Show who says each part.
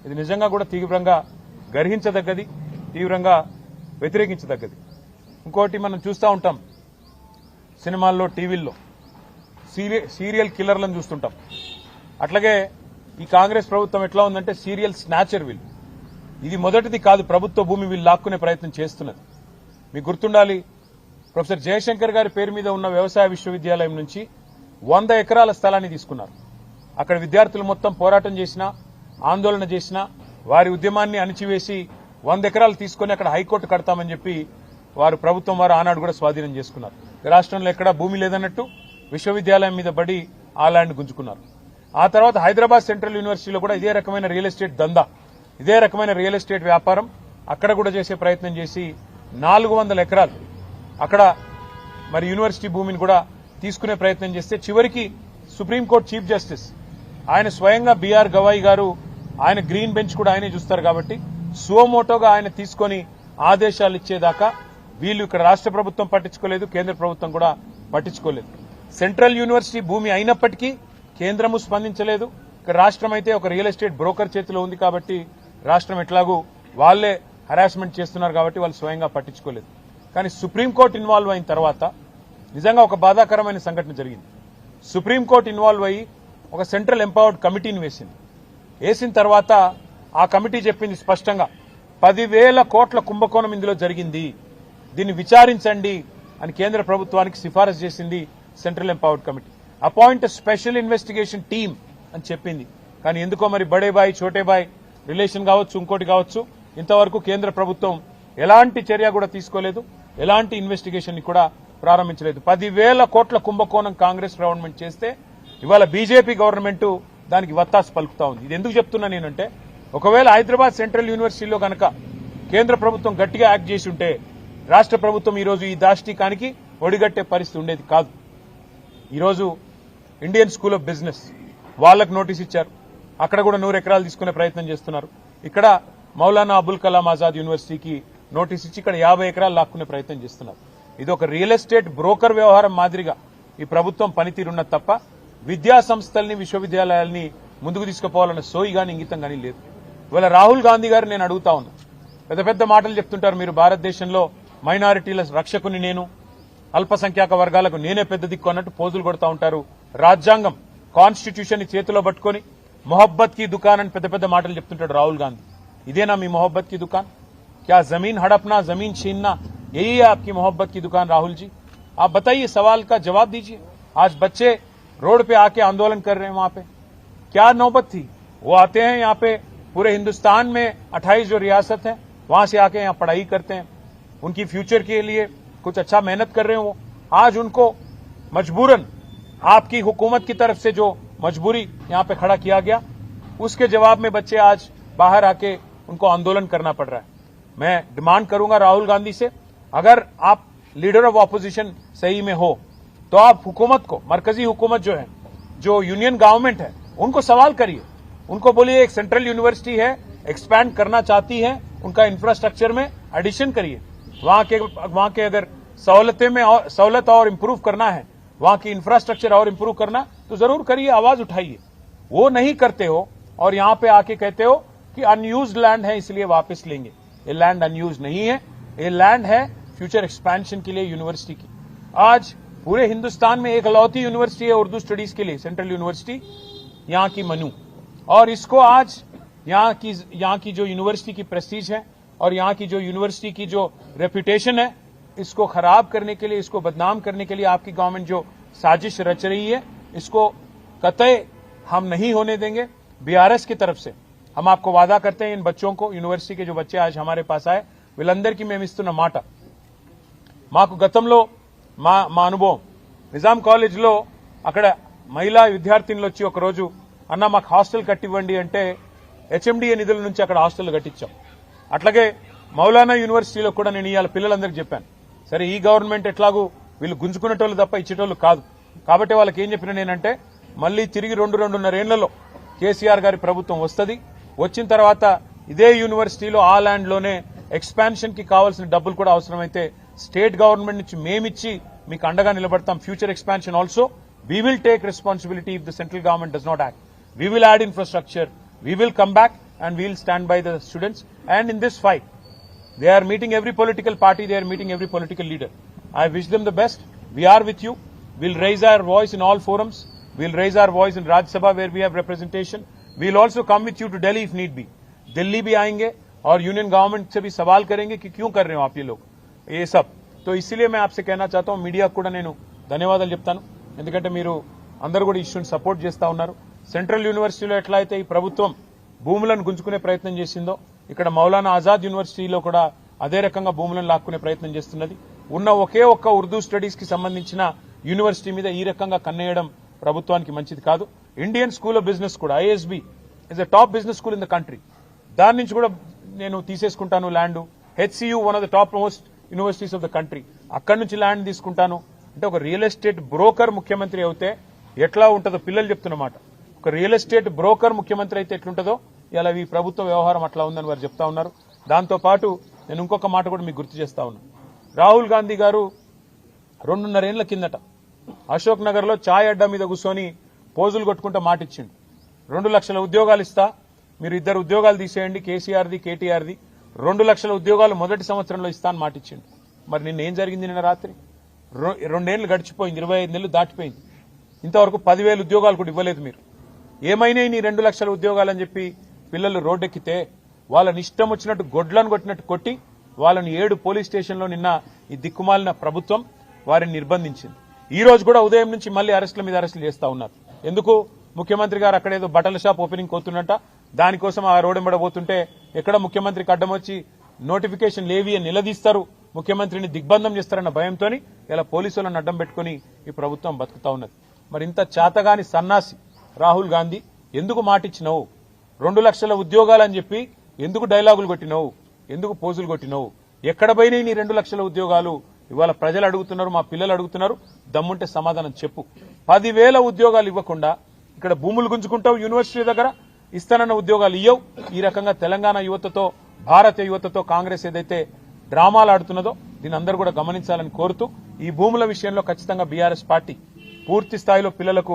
Speaker 1: ఇది నిజంగా కూడా తీవ్రంగా గర్హించదగ్గది, తీవ్రంగా వ్యతిరేకించదగ్గది. ఇంకోటి మనం చూస్తూ ఉంటాం సినిమాల్లో, టీవీల్లో సీరియల్ కిల్లర్లను చూస్తుంటాం. అట్లాగే ఈ కాంగ్రెస్ ప్రభుత్వం ఎట్లా ఉందంటే సీరియల్ స్నాచర్ వీళ్ళు. ఇది మొదటిది కాదు, ప్రభుత్వ భూమి వీళ్ళు లాక్కునే ప్రయత్నం చేస్తున్నది. మీకు గుర్తుండాలి, ప్రొఫెసర్ జయశంకర్ గారి పేరు మీద ఉన్న వ్యవసాయ విశ్వవిద్యాలయం నుంచి 100 ఎకరాల స్థలాన్ని తీసుకున్నారు. అక్కడ విద్యార్థులు మొత్తం పోరాటం చేసినా, ఆందోళన చేసినా, వారి ఉద్యమాన్ని అణిచివేసి 100 ఎకరాలు తీసుకుని అక్కడ హైకోర్టు కడతామని చెప్పి వారు ప్రభుత్వం వారు ఆనాడు కూడా స్వాధీనం చేసుకున్నారు. రాష్ట్రంలో ఎక్కడా భూమి లేదన్నట్టు విశ్వవిద్యాలయం మీద పడి ఆ ల్యాండ్ గుంజుకున్నారు. ఆ తర్వాత హైదరాబాద్ సెంట్రల్ యూనివర్సిటీలో కూడా ఇదే రకమైన రియల్ ఎస్టేట్ దందా, ఇదే రకమైన రియల్ ఎస్టేట్ వ్యాపారం అక్కడ కూడా చేసే ప్రయత్నం చేసి 400 ఎకరాలు అక్కడ మరి యూనివర్సిటీ భూమిని కూడా తీసుకునే ప్రయత్నం చేస్తే చివరికి సుప్రీంకోర్టు చీఫ్ జస్టిస్ ఆయన స్వయంగా బీఆర్ గవాయి గారు, ఆయన గ్రీన్ బెంచ్ కూడా ఆయనే చూస్తారు కాబట్టి సువమోటోగా ఆయన తీసుకొని ఆదేశాలు ఇచ్చేదాకా వీళ్ళు ఇక్కడ రాష్ట్ర ప్రభుత్వం పట్టించుకోలేదు, కేంద్ర ప్రభుత్వం కూడా పట్టించుకోలేదు. సెంట్రల్ యూనివర్సిటీ భూమి అయినప్పటికీ కేంద్రము స్పందించలేదు. ఇక్కడ రాష్ట్రం అయితే ఒక రియల్ ఎస్టేట్ బ్రోకర్ చేతిలో ఉంది కాబట్టి రాష్ట్రం ఎట్లాగూ వాళ్లే హరాస్మెంట్ చేస్తున్నారు కాబట్టి వాళ్ళు స్వయంగా పట్టించుకోలేదు. కానీ సుప్రీంకోర్టు ఇన్వాల్వ్ అయిన తర్వాత నిజంగా ఒక బాధాకరమైన సంఘటన జరిగింది. సుప్రీంకోర్టు ఇన్వాల్వ్ అయ్యి ఒక సెంట్రల్ ఎంపవర్డ్ కమిటీని వేసిన తర్వాత ఆ కమిటీ చెప్పింది స్పష్టంగా 10,000 కోట్ల కుంభకోణం ఇందులో జరిగింది, దీన్ని విచారించండి అని కేంద్ర ప్రభుత్వానికి సిఫారసు చేసింది central empowered committee. Appoint special investigation team అని చెప్పింది. కానీ ఎందుకో మరి బడే బాయ్ చోటే బాయ్ రిలేషన్ కావచ్చు, ఇంకోటి కావచ్చు, ఇంతవరకు కేంద్ర ప్రభుత్వం ఎలాంటి చర్య కూడా తీసుకోలేదు, ఎలాంటి ఇన్వెస్టిగేషన్ కూడా ప్రారంభించలేదు. 10,000 కోట్ల కుంభకోణం కాంగ్రెస్ గవర్నమెంట్ చేస్తే ఇవాళ బీజేపీ గవర్నమెంట్ దానికి వత్తాసు పలుకుతా ఉంది. ఇది ఎందుకు చెప్తున్నా నేనంటే, ఒకవేళ హైదరాబాద్ సెంట్రల్ యూనివర్సిటీలో కనుక కేంద్ర ప్రభుత్వం గట్టిగా యాక్ట్ చేసి ఉంటే రాష్ట్ర ప్రభుత్వం ఈరోజు ఈ దాష్టికానికి ఒడిగట్టే పరిస్థితి ఉండేది కాదు. ఈరోజు ఇండియన్ స్కూల్ ఆఫ్ బిజినెస్ వాళ్లకు నోటీస్ ఇచ్చారు, అక్కడ కూడా 100 ఎకరాలు తీసుకునే ప్రయత్నం చేస్తున్నారు. ఇక్కడ మౌలానా అబుల్ కలాం ఆజాద్ యూనివర్సిటీకి నోటీస్ ఇచ్చి ఇక్కడ 50 ఎకరాలు లాక్కునే ప్రయత్నం చేస్తున్నారు. ఇది ఒక రియల్ ఎస్టేట్ బ్రోకర్ వ్యవహారం మాదిరిగా ఈ ప్రభుత్వం పనితీరున్నది తప్ప విద్యా సంస్థల్ని, విశ్వవిద్యాలయాల్ని ముందుకు తీసుకుపోవాలన్న సోయి గాని ఇంగితం గానీ లేదు. ఇవాళ రాహుల్ గాంధీ గారు నేను అడుగుతా ఉన్నా, పెద్ద పెద్ద మాటలు చెప్తుంటారు, మీరు భారతదేశంలో మైనారిటీల రక్షకుని నేను, అల్పసంఖ్యాక వర్గాలకు నేనే పెద్ద దిక్కు అన్నట్టు పోజులు కొడతా ఉంటారు. రాజ్యాంగం కాన్స్టిట్యూషన్ ని చేతిలో పట్టుకుని మొహబ్బత్ కి దుకాన్ అని పెద్ద పెద్ద మాటలు చెప్తుంటాడు రాహుల్ గాంధీ. ఇదేనా మీ మొహబ్బత్ की दुकान? क्या जमीन हड़पना, जमीन छीनना, यही है आपकी मोहब्बत की दुकान? राहुल जी आप बताइए, सवाल का जवाब दीजिए. आज बच्चे रोड पे आके आंदोलन कर रहे हैं, वहां पे क्या नौबत थी? वो आते हैं यहाँ पे, पूरे हिंदुस्तान में 28 जो रियासत है वहां से आके यहाँ पढ़ाई करते हैं, उनकी फ्यूचर के लिए कुछ अच्छा मेहनत कर रहे हैं. वो आज उनको मजबूरन आपकी हुकूमत की तरफ से जो मजबूरी यहाँ पे खड़ा किया गया, उसके जवाब में बच्चे आज बाहर आके उनको आंदोलन करना पड़ रहा है. मैं डिमांड करूंगा राहुल गांधी से, अगर आप लीडर ऑफ ऑपोजिशन सही में हो तो आप हुकूमत को, मरकजी हुकूमत जो है, जो यूनियन गवर्नमेंट है, उनको सवाल करिए. उनको बोलिए एक सेंट्रल यूनिवर्सिटी है, एक्सपैंड करना चाहती है, उनका इंफ्रास्ट्रक्चर में एडिशन करिए. वहां के अगर सहूलत और इम्प्रूव करना है, वहां की इंफ्रास्ट्रक्चर और इम्प्रूव करना, तो जरूर करिए, आवाज उठाइए. वो नहीं करते हो और यहां पे आके कहते हो कि अनयूज्ड लैंड है इसलिए वापस लेंगे. ये लैंड अनयूज्ड नहीं है, ये लैंड है फ्यूचर एक्सपेंशन के लिए यूनिवर्सिटी की. आज पूरे हिंदुस्तान में एक लौती यूनिवर्सिटी है उर्दू स्टडीज के लिए, सेंट्रल यूनिवर्सिटी, यहाँ की मनु. और इसको आज यहाँ की जो यूनिवर्सिटी की प्रेस्टीज है और यहाँ की जो यूनिवर्सिटी की जो रेपुटेशन है, इसको खराब करने के लिए, इसको बदनाम करने के लिए आपकी गवर्नमेंट जो साजिश रच रही है, इसको कतई हम नहीं होने देंगे. बीआरएस की तरफ से हम आपको वादा करते हैं, इन बच्चों को, यूनिवर्सिटी के जो बच्चे आज हमारे पास आए వీళ్ళందరికీ మేము ఇస్తున్న మాట, మాకు గతంలో మా అనుభవం నిజాం కాలేజ్లో అక్కడ మహిళా విద్యార్థినులు వచ్చి ఒకరోజు అన్న మాకు హాస్టల్ కట్టివ్వండి అంటే హెచ్ఎండిఏ నిధుల నుంచి అక్కడ హాస్టల్ కట్టించాం. అట్లాగే మౌలానా యూనివర్సిటీలో కూడా నేను ఇవాళ పిల్లలందరికీ చెప్పాను, సరే ఈ గవర్నమెంట్ ఎట్లాగూ వీళ్ళు గుంజుకునేటోళ్ళు తప్ప ఇచ్చేటోళ్ళు కాదు కాబట్టి వాళ్ళకి ఏం చెప్పినా నేనంటే, మళ్లీ తిరిగి 2-2.5 ఏళ్లలో కేసీఆర్ గారి ప్రభుత్వం వస్తుంది, వచ్చిన తర్వాత ఇదే యూనివర్సిటీలో ఆ ల్యాండ్ లోనే ఎక్స్పాన్షన్ కి కావాల్సిన డబ్బులు కూడా అవసరమైతే స్టేట్ గవర్నమెంట్ నుంచి మేమిచ్చి మీకు అండగా నిలబడతాం. Future expansion also we will take responsibility if the central government does not act. We will add infrastructure. We will come back and we'll stand by the students. And in this fight, they are meeting every political party, they are meeting every political leader. I wish them the best. We are with you. We'll raise our voice in all forums. We'll raise our voice in Rajya Sabha where we have representation. We'll also come with you to Delhi if need be. Delhi भी आएंगे और union government से भी सवाल करेंगे कि क्यों कर रहे हो आप ये लोग ये सब. तो इसीलिए मैं आपसे कहना चाहता हूं, మీడియా కూడా నేను ధన్యవాదాలు చెప్తాను. ఎందుకంటే మీరు అందరూ కూడా ఇష్యూని సపోర్ట్ చేస్తా ఉన్నారు. సెంట్రల్ యూనివర్సిటీలో ఎట్లా అయితే ఈ ప్రభుత్వం భూములను గుంజుకునే ప్రయత్నం చేసిందో, ఇక్కడ మౌలానా ఆజాద్ యూనివర్సిటీలో కూడా అదే రకంగా భూములను లాక్కునే ప్రయత్నం చేస్తున్నది. ఉన్న ఒకే ఒక్క ఉర్దూ స్టడీస్ కి సంబంధించిన యూనివర్సిటీ మీద ఈ రకంగా కన్నేయడం ప్రభుత్వానికి మంచిది కాదు. ఇండియన్ స్కూల్ ఆఫ్ బిజినెస్ కూడా ISB is a top business school in the country. దాని నుంచి కూడా నేను తీసేసుకుంటాను land. HCU one of the topmost universities of the country, అక్కడి నుంచి ల్యాండ్ తీసుకుంటాను అంటే ఒక రియల్ ఎస్టేట్ బ్రోకర్ ముఖ్యమంత్రి అయితే ఎట్లా ఉంటుందో పిల్లలు చెప్తున్నమాట. ఒక రియల్ ఎస్టేట్ బ్రోకర్ ముఖ్యమంత్రి అయితే ఎట్లుంటుందో ఇలా ఈ ప్రభుత్వ వ్యవహారం అట్లా ఉందని వారు చెప్తా ఉన్నారు. దాంతో పాటు నేను ఇంకొక మాట కూడా మీకు గుర్తు చేస్తా ఉన్నాను. రాహుల్ గాంధీ గారు 2.5 ఏళ్ల కిందట అశోక్ నగర్ లో ఛాయ్ అడ్డా మీద కూర్చొని పోజులు కొట్టుకుంటా మాటిచ్చిండు. 2 లక్షల ఉద్యోగాలు ఇస్తా, మీరు 2 ఉద్యోగాలు తీసేయండి, కేసీఆర్ది కేటీఆర్ది, 2 లక్షల ఉద్యోగాలు మొదటి సంవత్సరంలో ఇస్తా అని మాటిచ్చిండు. మరి నిన్న ఏం జరిగింది? నిన్న రాత్రి 2 ఏళ్లు గడిచిపోయింది, 25 నెలలు దాటిపోయింది, ఇంతవరకు 10,000 ఉద్యోగాలు కూడా ఇవ్వలేదు. మీరు ఏమైనా నీ 2 లక్షల ఉద్యోగాలని చెప్పి పిల్లలు రోడ్డెక్కితే వాళ్ళని ఇష్టం వచ్చినట్టు గొడ్లను కొట్టినట్టు కొట్టి వాళ్ళని 7 పోలీస్ స్టేషన్లో నిన్న ఈ దిక్కుమాలిన ప్రభుత్వం వారిని నిర్బంధించింది. ఈ రోజు కూడా ఉదయం నుంచి మళ్లీ అరెస్టుల మీద అరెస్టులు చేస్తా ఉన్నారు. ఎందుకు? ముఖ్యమంత్రి గారు అక్కడేదో బట్టల షాప్ ఓపెనింగ్ పోతున్నట్ట, దానికోసం ఆ రోడ్డెంబడబోతుంటే ఎక్కడ ముఖ్యమంత్రికి అడ్డం వచ్చి నోటిఫికేషన్ లేవి అని నిలదీస్తారు, ముఖ్యమంత్రిని దిగ్బంధం చేస్తారన్న భయంతో ఇలా పోలీసులను అడ్డం పెట్టుకుని ఈ ప్రభుత్వం బతుకుతా ఉన్నది. మరి ఇంత చేతగాని సన్నాసి రాహుల్ గాంధీ ఎందుకు మాటిచ్చినావు? 2 లక్షల ఉద్యోగాలని చెప్పి ఎందుకు డైలాగులు కొట్టినావు? ఎందుకు పోజులు కొట్టినావు? ఎక్కడ పోయినాయి నీ 2 లక్షల ఉద్యోగాలు? ఇవాళ ప్రజలు అడుగుతున్నారు, మా పిల్లలు అడుగుతున్నారు. దమ్ముంటే సమాధానం చెప్పు. 10,000 ఉద్యోగాలు ఇవ్వకుండా ఇక్కడ భూములు గుంజుకుంటావు, యూనివర్సిటీ దగ్గర ఇస్తానన్న ఉద్యోగాలు ఇయ్యవు. ఈ రకంగా తెలంగాణ యువతతో, భారతీయ యువతతో కాంగ్రెస్ ఏదైతే డ్రామాలు ఆడుతున్నదో దీని అందరూ కూడా గమనించాలని కోరుతూ, ఈ భూముల విషయంలో ఖచ్చితంగా బీఆర్ఎస్ పార్టీ పూర్తి స్థాయిలో పిల్లలకు